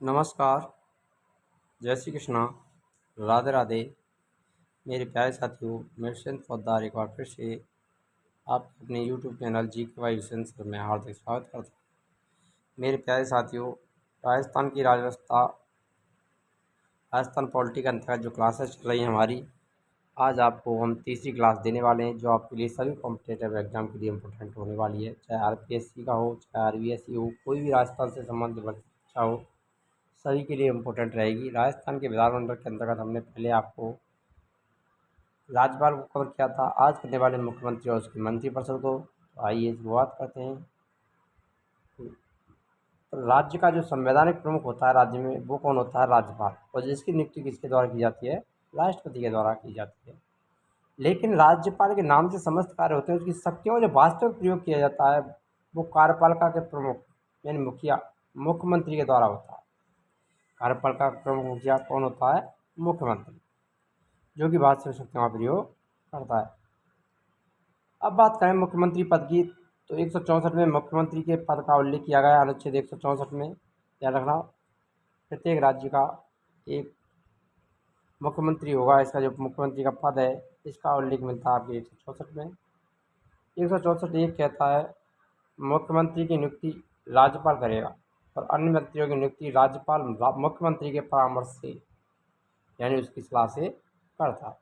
नमस्कार, जय श्री कृष्णा, राधे राधे। मेरे प्यारे साथियों, मैं सिंध पोद्दार एक बार फिर से आप अपने यूट्यूब चैनल जी के वाई सेंसर में हार्दिक स्वागत करता हूँ। मेरे प्यारे साथियों, राजस्थान की राजस्थान पॉलिटी के अंतर्गत जो क्लासेस चल रही हैं हमारी, आज आपको हम तीसरी क्लास देने वाले हैं, जो आपके लिए सभी कॉम्पिटेटिव एग्जाम के लिए इम्पोर्टेंट होने वाली है। चाहे आरपीएससी का हो, चाहे आरबीएससी हो, कोई भी राजस्थान से संबंधित परीक्षा हो, सभी के लिए इम्पोर्टेंट रहेगी। राजस्थान के विधानमंडल के अंतर्गत हमने पहले आपको राज्यपाल को कवर किया था। आज करने वाले मुख्यमंत्री और उसके मंत्रिपरिषद को। तो आइए शुरुआत करते हैं। तो राज्य का जो संवैधानिक प्रमुख होता है राज्य में, वो कौन होता है? राज्यपाल। और जिसकी नियुक्ति किसके द्वारा की जाती है? राष्ट्रपति के द्वारा की जाती है। लेकिन राज्यपाल के नाम से समस्त कार्य होते हैं, उसकी शक्तियों का जो वास्तविक प्रयोग किया जाता है वो कार्यपालिका के प्रमुख यानी मुखिया मुख्यमंत्री के द्वारा होता है। कार्यपालिका का प्रमुख मुखिया कौन होता है? मुख्यमंत्री, जो कि वास्तविक शक्तियों का प्रयोग करता है। अब बात करें मुख्यमंत्री पद की, तो 164 में मुख्यमंत्री के पद का उल्लेख किया गया है। अनुच्छेद 164 में याद रखना, प्रत्येक राज्य का एक मुख्यमंत्री होगा। इसका जो मुख्यमंत्री का पद है, इसका उल्लेख मिलता है आपके 164 में। 164 एक कहता है मुख्यमंत्री की नियुक्ति राज्यपाल करेगा और अन्य मंत्रियों की नियुक्ति राज्यपाल मुख्यमंत्री के परामर्श से यानी उसकी सलाह से करता है।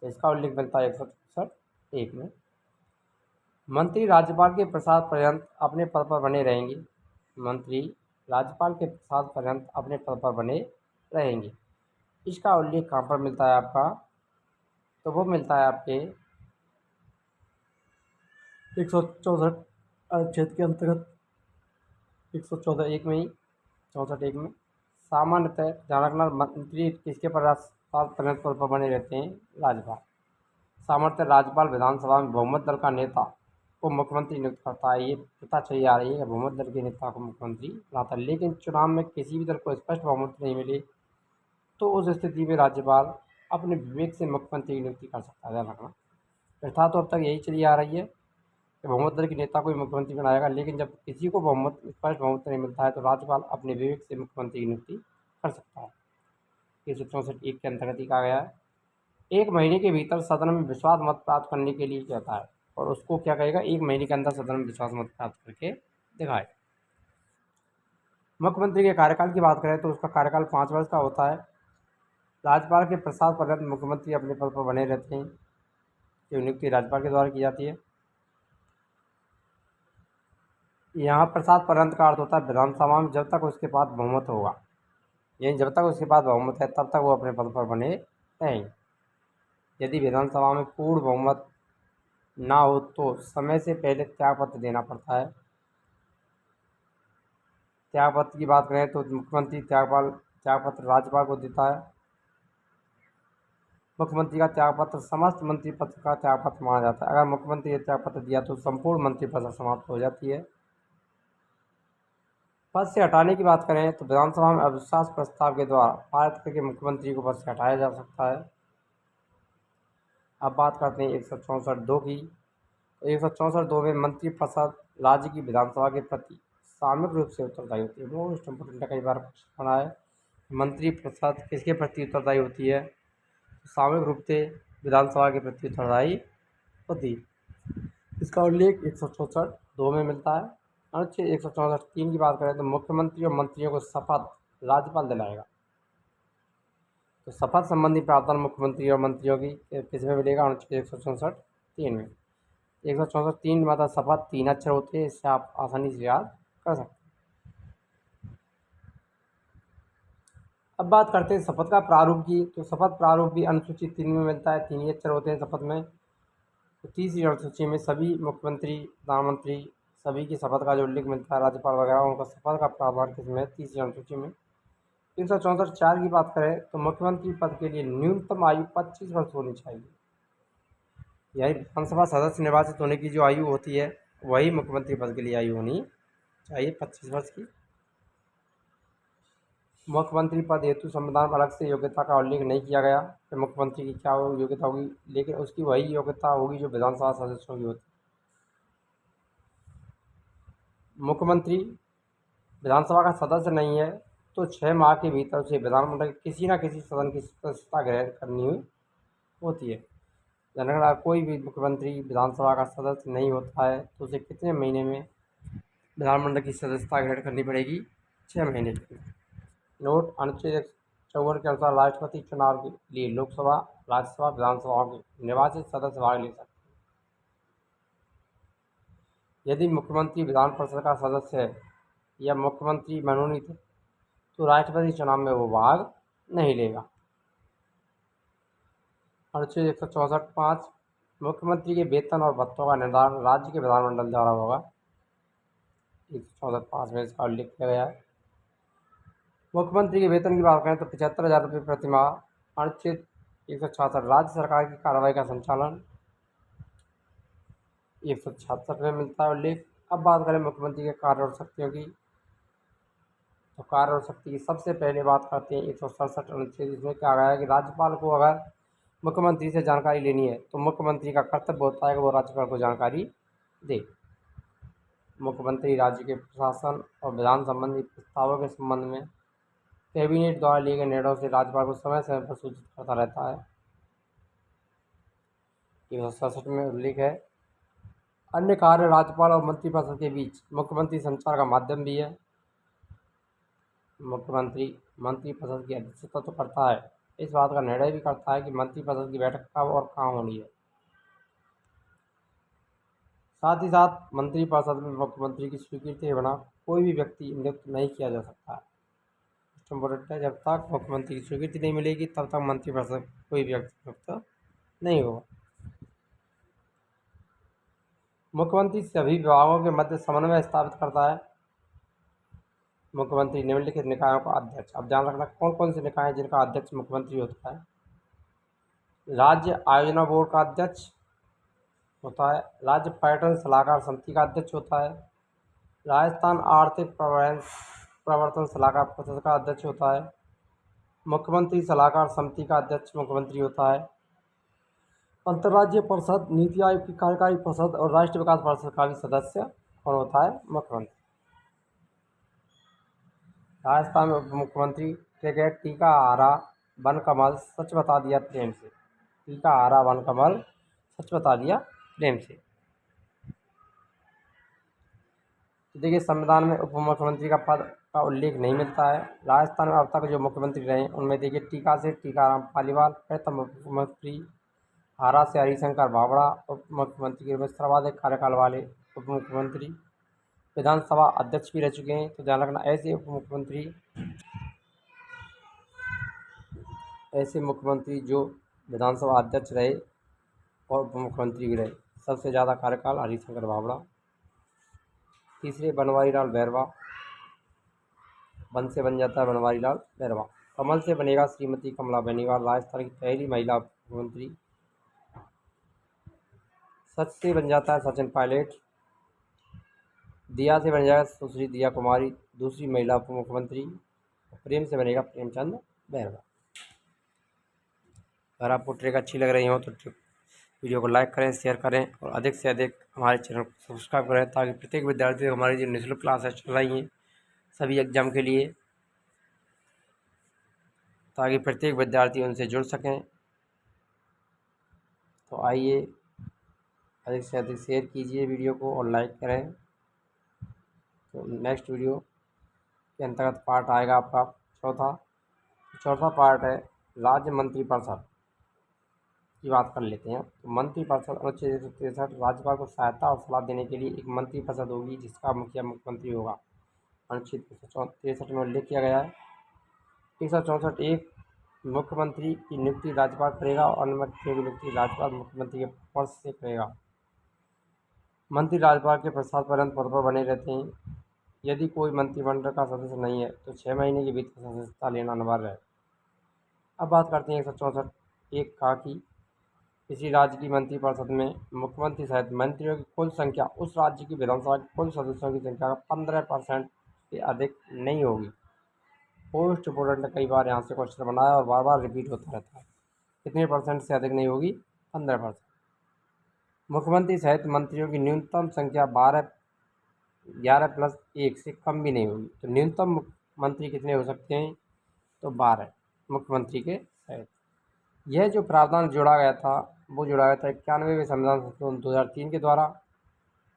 तो इसका उल्लेख मिलता है 164 एक में। मंत्री राज्यपाल के प्रसाद पर्यंत अपने पद पर बने रहेंगे। मंत्री राज्यपाल के प्रसाद पर्यंत अपने पद पर बने रहेंगे। इसका उल्लेख कहाँ पर मिलता है आपका? तो वो मिलता है आपके 164 अनुच्छेद के अंतर्गत 114 एक में ही 64 एक में। सामान्यतः ध्यान रखना, मंत्री किसके प्रसाद पर्यंत पद पर बने रहते हैं? राज्यपाल। सामर्थ्य राज्यपाल विधानसभा में बहुमत दल का नेता को मुख्यमंत्री नियुक्त करता है। ये पता चली आ रही है कि बहुमत दल के नेता को मुख्यमंत्री बनाता है। लेकिन चुनाव में किसी भी दल को स्पष्ट बहुमत नहीं मिले तो उस स्थिति में राज्यपाल अपने विवेक से मुख्यमंत्री की नियुक्ति कर सकता है। ध्यान रखना, प्रथा तो अब तक यही चली आ रही है कि बहुमत दल के नेता को ही मुख्यमंत्री बनाएगा। लेकिन जब किसी को स्पष्ट बहुमत नहीं मिलता है तो राज्यपाल अपने विवेक से मुख्यमंत्री की नियुक्ति कर सकता है। 164 एक के अंतर्गत ही कहा गया है। 1 महीने के भीतर सदन में विश्वास मत प्राप्त करने के लिए कहता है, और उसको क्या कहेगा? 1 महीने के अंदर सदन में विश्वास मत प्राप्त करके दिखाए। मुख्यमंत्री के कार्यकाल की बात करें तो उसका कार्यकाल 5 वर्ष का होता है। राज्यपाल के प्रसाद पर्यंत मुख्यमंत्री अपने पद पर बने रहते हैं, जो नियुक्ति राज्यपाल के द्वारा की जाती है। यहाँ प्रसाद पर्यंत का अर्थ होता है विधानसभा में जब तक उसके पास बहुमत होगा, यानी जब तक उसके पास बहुमत है तब तक वो अपने पद पर बने रहेंगे। यदि विधानसभा में पूर्ण बहुमत ना हो तो समय से पहले त्यागपत्र देना पड़ता है। त्यागपत्र की बात करें तो मुख्यमंत्री त्यागपत्र राज्यपाल को देता है। मुख्यमंत्री का त्यागपत्र समस्त मंत्रिपद का त्यागपत्र माना जाता है। अगर मुख्यमंत्री ने त्यागपत्र दिया तो संपूर्ण मंत्रिपद समाप्त हो जाती है। पद से हटाने की बात करें तो विधानसभा में अविश्वास प्रस्ताव के द्वारा पारित करके मुख्यमंत्री को पद से हटाया जा सकता है। अब बात करते हैं 164(2) की। 164(2) में मंत्रिपरिषद राज्य की विधानसभा के प्रति सामूहिक रूप से उत्तरदायी होती है। मोस्ट इम्पोर्टेंट कई बार पढ़ा है। मंत्रिपरिषद किसके प्रति उत्तरदायी होती है? सामूहिक रूप से विधानसभा के प्रति उत्तरदायी होती है। इसका उल्लेख 164(2) में मिलता है। अनुच्छेद 164(3) की बात करें तो मुख्यमंत्री और मंत्रियों को शपथ राज्यपाल दिलाएगा। तो शपथ संबंधी प्रावधान मुख्यमंत्री और मंत्रियों की किसमें मिलेगा? अनुच्छेद 164(3) में। 164(3) मतलब शपथ 3 अक्षर होते हैं, इससे आप आसानी से याद कर सकते हैं। अब बात करते हैं शपथ का प्रारूप की। तो शपथ प्रारूप भी अनुसूची 3 में मिलता है। 3 ही अक्षर होते हैं शपथ में। तो तीसरी अनुसूची में सभी मुख्यमंत्री, प्रधानमंत्री सभी की शपथ का जो उल्लेख मिलता है, राज्यपाल वगैरह उनका शपथ का प्रावधान किसमें है? तीसरी अनुसूची में। 364(4) की बात करें तो मुख्यमंत्री पद के लिए न्यूनतम आयु 25 वर्ष होनी चाहिए। यानी विधानसभा सदस्य निर्वाचित होने की जो आयु होती है वही मुख्यमंत्री पद के लिए आयु होनी चाहिए, 25 वर्ष की। मुख्यमंत्री पद हेतु संविधान में अलग से योग्यता का उल्लेख नहीं किया गया कि मुख्यमंत्री की क्या योग्यता होगी, लेकिन उसकी वही योग्यता होगी जो विधानसभा सदस्यों की होती है। मुख्यमंत्री विधानसभा का सदस्य नहीं है तो 6 माह के भीतर उसे विधानमंडल के किसी न किसी सदन की सदस्यता ग्रहण करनी हुई होती है। अगर कोई भी मुख्यमंत्री विधानसभा का सदस्य नहीं होता है तो उसे कितने महीने में विधानमंडल की सदस्यता ग्रहण करनी पड़ेगी? 6 महीने के लिए। नोट: अनुच्छेद 154 के अनुसार राष्ट्रपति चुनाव के लिए लोकसभा, राज्यसभा, विधानसभाओं के निर्वाचित सदस्य भाग ले सकते हैं। यदि मुख्यमंत्री विधान परिषद का सदस्य है या मुख्यमंत्री मनोनीत है तो राष्ट्रपति चुनाव में वो भाग नहीं लेगा। अनुच्छेद 164(5) मुख्यमंत्री के वेतन और भत्तों का निर्धारण राज्य के विधानमंडल द्वारा होगा। 164(5) में इसका उल्लेख किया गया है। मुख्यमंत्री के वेतन की बात करें तो 75,000 रुपये प्रति माह। अनुच्छेद 166 राज्य सरकार की कार्रवाई का संचालन 166 में मिलता है उल्लेख। अब बात करें मुख्यमंत्री के कार्य और शक्तियों की, तो कार्य और शक्ति की सबसे पहले बात करते हैं 167 अनुच्छेद। इसमें क्या गया है कि राज्यपाल को अगर मुख्यमंत्री से जानकारी लेनी है तो मुख्यमंत्री का कर्तव्य होता है कि वो राज्यपाल को जानकारी दे। मुख्यमंत्री राज्य के प्रशासन और विधान संबंधी प्रस्तावों के संबंध में कैबिनेट द्वारा लिए गए निर्णयों से राज्यपाल को समय समय पर सूचित करता रहता है। 167 में उल्लेख है। अन्य कार्य राज्यपाल और मंत्रिपरिषद के बीच मुख्यमंत्री संचार का माध्यम भी है। मुख्यमंत्री मंत्रिपरिषद की अध्यक्षता तो करता है, इस बात का निर्णय भी करता है कि मंत्रिपरिषद की बैठक कब और कहाँ होनी है। साथ ही साथ मंत्रिपरिषद में मुख्यमंत्री की स्वीकृति के बिना कोई भी व्यक्ति नियुक्त नहीं किया जा सकता है। इम्पोर्टेंट है, जब तक मुख्यमंत्री की स्वीकृति नहीं मिलेगी तब तक मंत्रिपरिषद कोई भी व्यक्ति नियुक्त नहीं होगा। मुख्यमंत्री सभी विभागों के मध्य समन्वय स्थापित करता है। मुख्यमंत्री निम्नलिखित निकायों का अध्यक्ष। अब ध्यान रखना कौन कौन से निकाय हैं जिनका अध्यक्ष मुख्यमंत्री होता है। राज्य आयोजना बोर्ड का अध्यक्ष होता है। राज्य पर्यटन सलाहकार समिति का अध्यक्ष होता है। राजस्थान आर्थिक प्रवर्तन सलाहकार परिषद का अध्यक्ष होता है। मुख्यमंत्री सलाहकार समिति का अध्यक्ष मुख्यमंत्री होता है। अंतर्राज्यीय परिषद, नीति आयोग की कार्यकारी परिषद और राष्ट्रीय विकास परिषद का भी सदस्य कौन होता है? मुख्यमंत्री। राजस्थान में उप मुख्यमंत्री क्रिकेट टीका आरा वन कमल सच बता दिया प्रेम से। टीका आरा वन कमल सच बता दिया प्रेम से। तो देखिए, संविधान में उप मुख्यमंत्री का पद का उल्लेख नहीं मिलता है। राजस्थान में अब तक जो मुख्यमंत्री रहे उनमें देखिए टीका से टीकाराम पालीवाल प्रथम उप मुख्यमंत्री, हारा से हरिशंकर बावड़ा उप मुख्यमंत्री के रूप में सर्वाधिक कार्यकाल वाले उप मुख्यमंत्री, विधानसभा अध्यक्ष भी रह चुके हैं। तो ध्यान रखना ऐसे मुख्यमंत्री जो विधानसभा अध्यक्ष रहे और उप मुख्यमंत्री भी रहे। सबसे ज़्यादा कार्यकाल हरिशंकर बावड़ा। तीसरे बनवारी लाल बैरवा। वन से बन जाता है बनवारी लाल बैरवा। कमल से बनेगा श्रीमती कमला बेनीवाल, राजस्थान की पहली महिला मुख्यमंत्री। सच से बन जाता है सचिन पायलट। दिया से बन जाएगा सुश्री दिया कुमारी, दूसरी महिला उप मुख्यमंत्री। प्रेम से बनेगा प्रेमचंद बैरवा। अगर आपको ट्रिक अच्छी लग रही हो तो वीडियो को लाइक करें, शेयर करें और अधिक से अधिक हमारे चैनल को सब्सक्राइब करें ताकि प्रत्येक विद्यार्थी को हमारी जो निःशुल्क क्लासेस चल रही हैं सभी एग्जाम के लिए, ताकि प्रत्येक विद्यार्थी उनसे जुड़ सकें। तो आइए अधिक से अधिक शेयर कीजिए वीडियो को और लाइक करें। तो नेक्स्ट वीडियो के अंतर्गत पार्ट आएगा आपका चौथा पार्ट है राज्य मंत्रिपरिषद की बात कर लेते हैं। तो मंत्रिपरिषद अनुच्छेद 163 राज्यपाल को सहायता और सलाह देने के लिए एक मंत्रिपरिषद होगी जिसका मुखिया मुख्यमंत्री होगा। अनुच्छेद 163 में उल्लेख किया गया है। 164 मुख्यमंत्री की नियुक्ति राज्यपाल करेगा और अन्य मंत्रियों की नियुक्ति राज्यपाल मुख्यमंत्री के पद से करेगा। मंत्री राज्यपाल के प्रसाद पर्यंत पद पर बने रहते हैं। यदि कोई मंत्रिमंडल का सदस्य नहीं है तो 6 महीने के भीतर सदस्यता लेना अनिवार्य है। अब बात करते हैं 164(1) का कि किसी राज्य की मंत्रिपरिषद में मुख्यमंत्री सहित मंत्रियों की कुल संख्या उस राज्य की विधानसभा के कुल सदस्यों की संख्या का 15% से अधिक नहीं होगी। पोस्ट इम्पोर्टेंट ने कई बार यहाँ से क्वेश्चन बनाया और बार बार रिपीट होता रहता है। कितने परसेंट से अधिक नहीं होगी? 15%। मुख्यमंत्री सहित मंत्रियों की न्यूनतम संख्या 12 11+1 से कम भी नहीं होगी। तो न्यूनतम मंत्री कितने हो सकते हैं? तो 12 मुख्यमंत्री के सहित। यह जो प्रावधान जोड़ा गया था वो जोड़ा गया था 91वें संविधान संशोधन 2003 के द्वारा।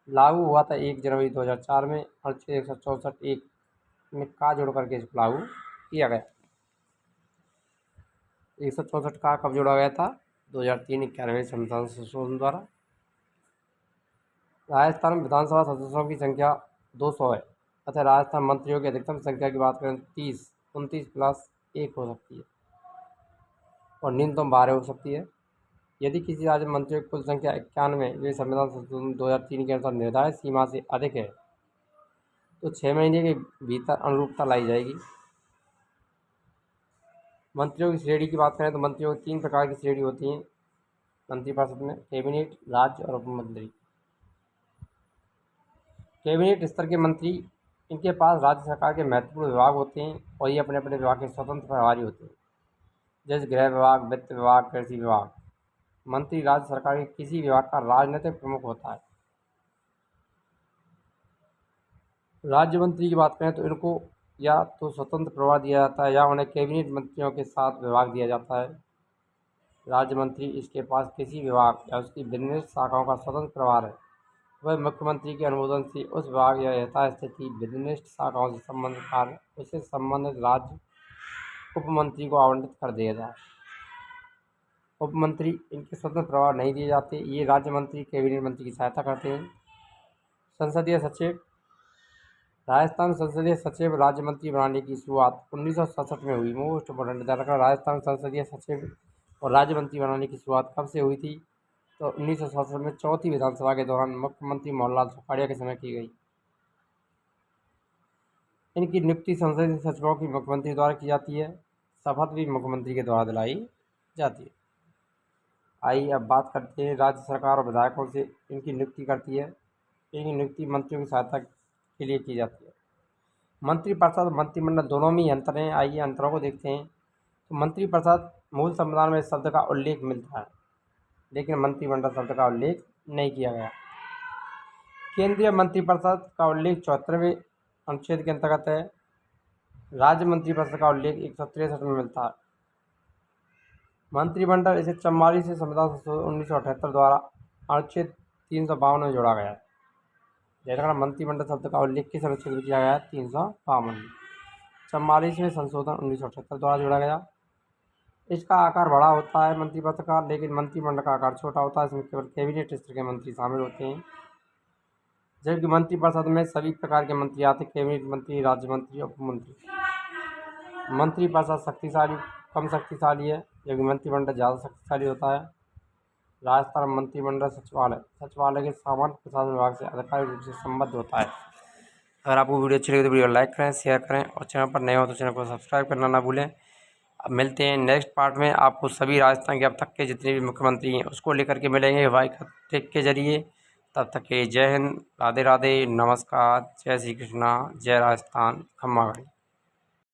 लागू हुआ था 1 जनवरी 2004 में। अनुच्छेद 164(1) में का जोड़ करके इसको लागू किया गया। 164 का कब जोड़ा गया था? 2003 91वें संविधान संशोधन द्वारा। राजस्थान में विधानसभा सदस्यों की संख्या 200 है, अतः राजस्थान मंत्रियों की अधिकतम संख्या की बात करें तो 29+1 हो सकती है और न्यूनतम 12 हो सकती है। यदि किसी राज्य में मंत्रियों की कुल संख्या 91 वे संविधान संशोधन 2003 के अनुसार निर्धारित सीमा से अधिक है तो 6 महीने के भीतर अनुरूपता लाई जाएगी। मंत्रियों की श्रेणी की बात करें तो मंत्रियों की 3 प्रकार की श्रेणी होती हैं मंत्रिपरिषद में: कैबिनेट, राज्य और उपमंत्री। कैबिनेट स्तर के मंत्री, इनके पास राज्य सरकार के महत्वपूर्ण विभाग होते हैं और ये अपने अपने विभाग के स्वतंत्र प्रभारी होते हैं, जैसे गृह विभाग, वित्त विभाग, कृषि विभाग। मंत्री राज्य सरकार के किसी विभाग का राजनीतिक प्रमुख होता है। राज्य मंत्री की बात करें तो इनको या तो स्वतंत्र प्रभार दिया जाता है या उन्हें कैबिनेट मंत्रियों के साथ विभाग दिया जाता है। राज्य मंत्री, इसके पास किसी विभाग या उसकी विनिर्दिष्ट शाखाओं का स्वतंत्र प्रभार है, वह मुख्यमंत्री के अनुमोदन से उस विभाग या यथास्थिति विनिर्दिष्ट शाखाओं से संबंधित कार्य उसे संबंधित राज्य उपमंत्री को आवंटित कर दिया जाए। उपमंत्री, इनके स्वतंत्र प्रभार नहीं दिए जाते, ये राज्य मंत्री कैबिनेट मंत्री की सहायता करते हैं। संसदीय सचिव, राजस्थान संसदीय सचिव राज्य मंत्री बनाने की शुरुआत 1967 में हुई। मोस्ट इम्पोर्टेंट ध्यान रखना, राजस्थान संसदीय सचिव और राज्य मंत्री बनाने की शुरुआत कब से हुई थी? तो 1967 में चौथी विधानसभा के दौरान मुख्यमंत्री मोहनलाल सुखाड़िया के समय की गई। इनकी नियुक्ति संसदीय सचिवों की मुख्यमंत्री द्वारा की जाती है, शपथ भी मुख्यमंत्री के द्वारा दिलाई जाती है। आइए अब बात करते हैं राज्य सरकार और विधायकों से इनकी नियुक्ति करती है। इनकी नियुक्ति मंत्रियों की सहायता के लिए की जाती है। मंत्रिपरिषद और मंत्रिमंडल दोनों में ही अंतर हैं। आइए अंतरों को देखते हैं। तो मंत्रिपरिषद मूल संविधान में इस शब्द का उल्लेख मिलता है, लेकिन मंत्रिमंडल शब्द का उल्लेख नहीं किया गया। केंद्रीय मंत्रिपरिषद का उल्लेख 74वें अनुच्छेद के अंतर्गत है। राज्य मंत्रिपरिषद का उल्लेख 163 में मिलता है। मंत्रिमंडल इसे 44 से संविधान संशोधन 1978 द्वारा अनुच्छेद 352 में जोड़ा गया है। जैसा मंत्रिमंडल शब्द का उल्लेख किस अनुच्छेद में किया गया है? 352। 44वें संशोधन 1978 द्वारा जोड़ा गया। इसका आकार बड़ा होता है मंत्रिपरिषद का, लेकिन मंत्रिमंडल का आकार छोटा होता है। इसमें केवल कैबिनेट स्तर के मंत्री शामिल होते हैं, जबकि मंत्रिपरिषद में सभी प्रकार के मंत्री आते हैं: कैबिनेट मंत्री, राज्य मंत्री, उपमंत्री। मंत्रिपरिषद शक्तिशाली कम शक्तिशाली है, जबकि मंत्रिमंडल ज़्यादा शक्तिशाली होता है। राजस्थान मंत्रिमंडल सचिवालय के सामान्य प्रशासन विभाग से आधिकारिक रूप से संबद्ध होता है। अगर आपको वीडियो अच्छी लगे तो वीडियो लाइक करें, शेयर करें और चैनल पर नए हो तो चैनल को सब्सक्राइब करना ना भूलें। अब मिलते हैं नेक्स्ट पार्ट में। आपको सभी राजस्थान के अब तक के जितने भी मुख्यमंत्री हैं उसको लेकर के मिलेंगे वाइक टेक के जरिए। तब तक के जय हिंद, राधे राधे, नमस्कार, जय श्री कृष्णा, जय राजस्थान, खम्मा भाई।